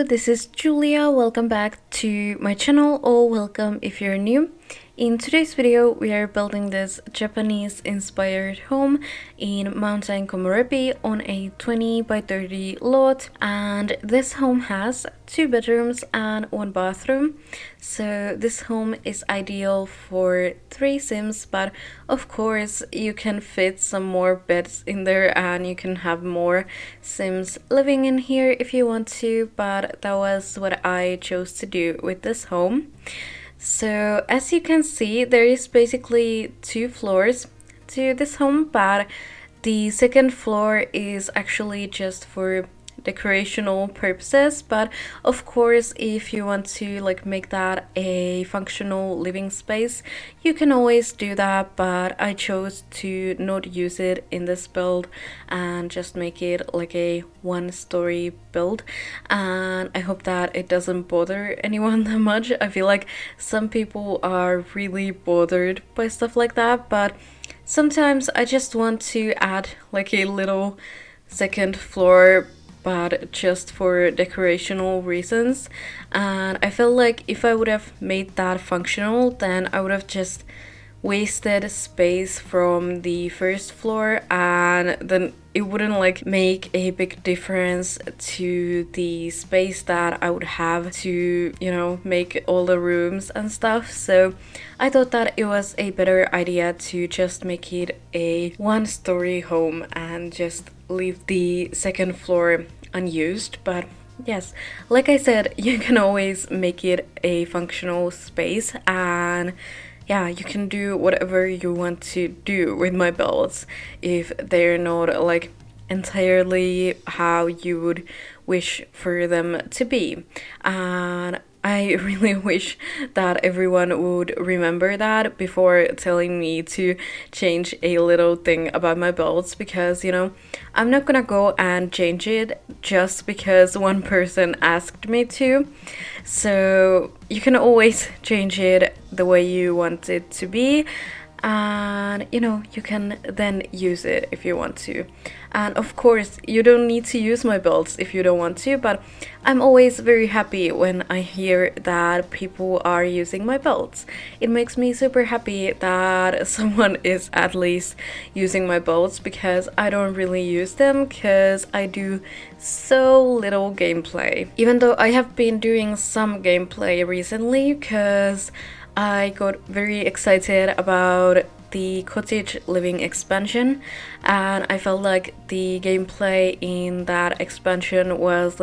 Hello, this is Julia. Welcome back to my channel, or welcome if you're new. In today's video, we are building this Japanese-inspired home in Mountain Komorebi on a 20 by 30 lot, and this home has 2 bedrooms and 1 bathroom. So this home is ideal for 3 sims, but of course you can fit some more beds in there and you can have more sims living in here if you want to, but that was what I chose to do with this home. So as you can see, there is basically 2 floors to this home, but the second floor is actually just for decorational purposes. But of course, if you want to make that a functional living space, you can always do that, but I chose to not use it in this build and just make it like a 1-story build, and I hope that it doesn't bother anyone that much. I feel like some people are really bothered by stuff like that, but sometimes I just want to add like a little second floor, but just for decorational reasons. And I felt like if I would have made that functional, then I would have just wasted space from the first floor, and then it wouldn't make a big difference to the space that I would have to, make all the rooms and stuff. So I thought that it was a better idea to just make it a 1-story home and just leave the second floor unused. But yes, like I said, you can always make it a functional space, and yeah, you can do whatever you want to do with my builds if they're not entirely how you would wish for them to be. And I really wish that everyone would remember that before telling me to change a little thing about my builds, because I'm not gonna go and change it just because one person asked me to. So you can always change it the way you want it to be, and you can then use it if you want to. And of course, you don't need to use my builds if you don't want to, but I'm always very happy when I hear that people are using my builds. It makes me super happy that someone is at least using my builds, because I don't really use them because I do so little gameplay. Even though I have been doing some gameplay recently, because I got very excited about the cottage living expansion, and I felt like the gameplay in that expansion was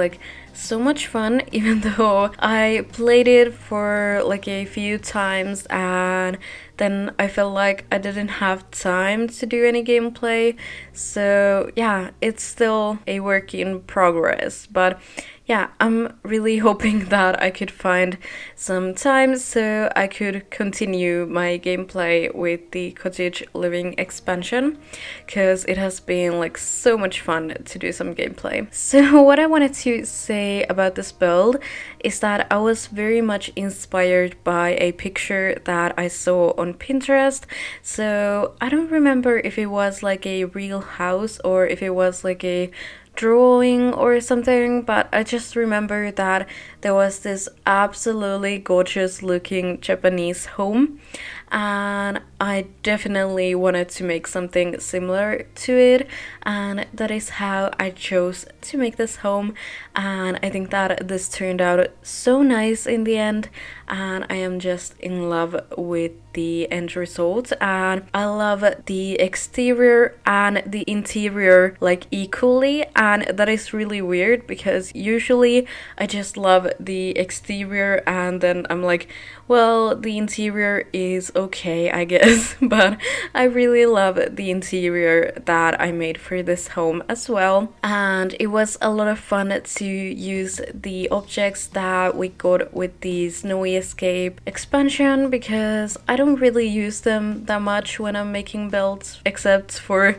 so much fun, even though I played it for a few times and then I felt like I didn't have time to do any gameplay. So yeah, it's still a work in progress, but yeah, I'm really hoping that I could find some time so I could continue my gameplay with the cottage living expansion, because it has been so much fun to do some gameplay. So what I wanted to say about this build is that I was very much inspired by a picture that I saw on Pinterest. So I don't remember if it was a real house or if it was a drawing or something, but I just remember that there was this absolutely gorgeous looking Japanese home, and I definitely wanted to make something similar to it, and that is how I chose to make this home. And I think that this turned out so nice in the end, and I am just in love with the end result. And I love the exterior and the interior equally, and that is really weird because usually I just love the exterior and then I'm well, the interior is okay, I guess. But I really love the interior that I made for this home as well, and it was a lot of fun to use the objects that we got with the Snowy Escape expansion, because I don't really use them that much when I'm making builds, except for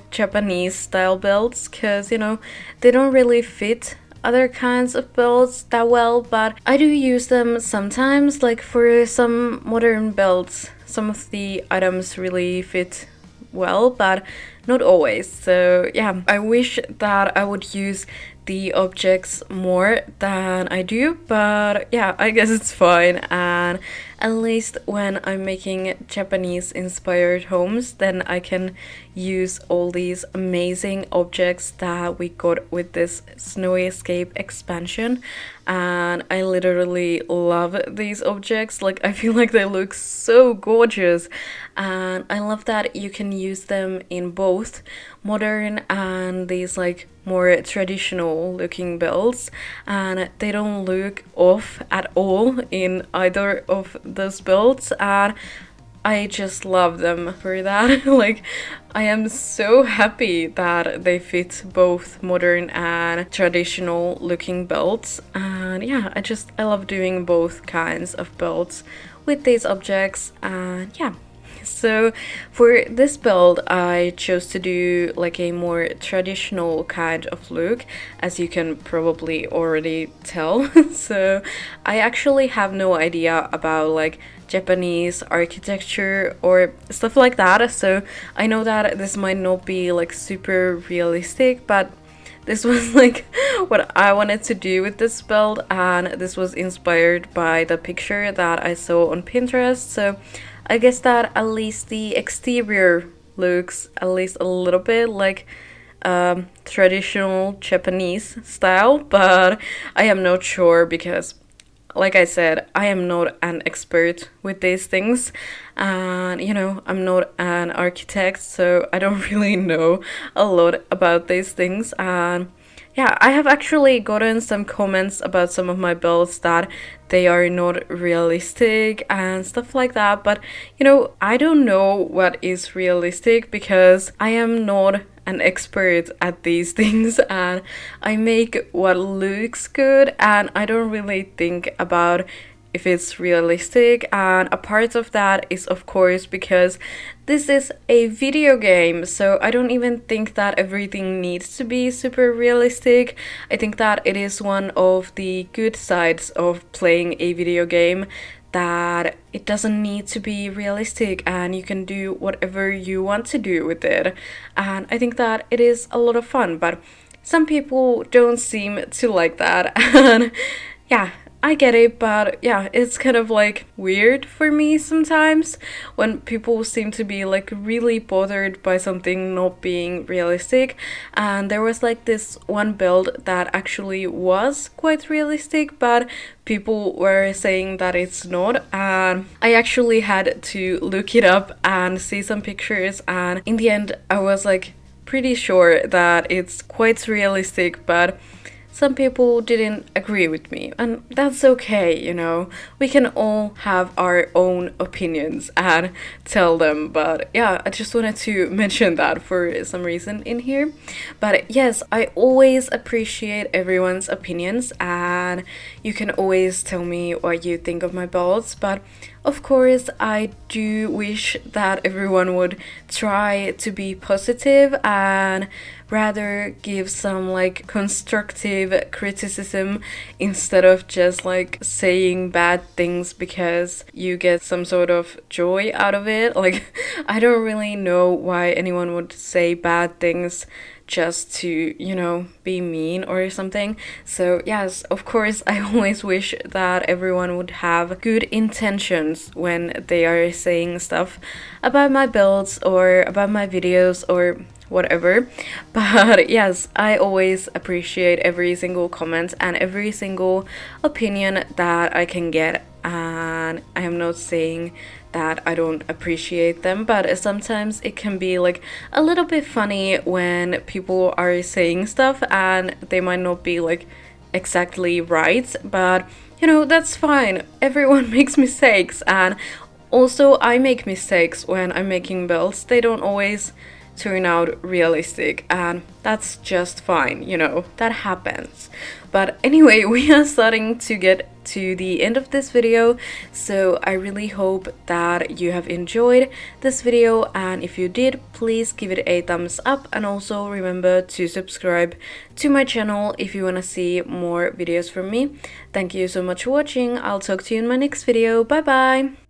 Japanese style builds, because they don't really fit other kinds of builds that well, but I do use them sometimes. For some modern builds, some of the items really fit well, but not always. So yeah, I wish that I would use the objects more than I do, but yeah, I guess it's fine. And at least when I'm making Japanese inspired homes, then I can use all these amazing objects that we got with this Snowy Escape expansion. And I literally love these objects. Like, I feel like they look so gorgeous, and I love that you can use them in both modern and these like more traditional looking builds, and they don't look off at all in either of those builds, and I just love them for that. Like, I am so happy that they fit both modern and traditional looking builds. And yeah, I love doing both kinds of builds with these objects. And yeah, so for this build I chose to do like a more traditional kind of look, as you can probably already tell. So I actually have no idea about like Japanese architecture or stuff like that, so I know that this might not be like super realistic, but this was like what I wanted to do with this build, and this was inspired by the picture that I saw on Pinterest. So I guess that at least the exterior looks at least a little bit like traditional Japanese style, but I am not sure because, like I said, I am not an expert with these things, and you know, I'm not an architect, so I don't really know a lot about these things. And yeah, I have actually gotten some comments about some of my builds that they are not realistic and stuff like that, but you know, I don't know what is realistic because I am not an expert at these things, and I make what looks good, and I don't really think about if it's realistic. And a part of that is of course because this is a video game, so I don't even think that everything needs to be super realistic. I think that it is one of the good sides of playing a video game, that it doesn't need to be realistic and you can do whatever you want to do with it. And I think that it is a lot of fun, but some people don't seem to like that. And yeah, I get it, but yeah, it's kind of like weird for me sometimes when people seem to be like really bothered by something not being realistic. And there was like this one build that actually was quite realistic, but people were saying that it's not, and I actually had to look it up and see some pictures, and in the end I was like pretty sure that it's quite realistic, but some people didn't agree with me, and that's okay, you know. We can all have our own opinions and tell them, but yeah, I just wanted to mention that for some reason in here. But yes, I always appreciate everyone's opinions, and you can always tell me what you think of my builds, but of course, I do wish that everyone would try to be positive and rather give some like constructive criticism instead of just like saying bad things because you get some sort of joy out of it. Like, I don't really know why anyone would say bad things just to, you know, be mean or something. So yes, of course, I always wish that everyone would have good intentions when they are saying stuff about my builds or about my videos or whatever. But yes, I always appreciate every single comment and every single opinion that I can get, and I am not saying that I don't appreciate them, but sometimes it can be like a little bit funny when people are saying stuff and they might not be like exactly right, but you know, that's fine. Everyone makes mistakes, and also I make mistakes when I'm making builds. They don't always turn out realistic, and that's just fine, you know, that happens. But anyway, we are starting to get to the end of this video, so I really hope that you have enjoyed this video, and if you did, please give it a thumbs up, and also remember to subscribe to my channel if you want to see more videos from me. Thank you so much for watching. I'll talk to you in my next video. Bye bye.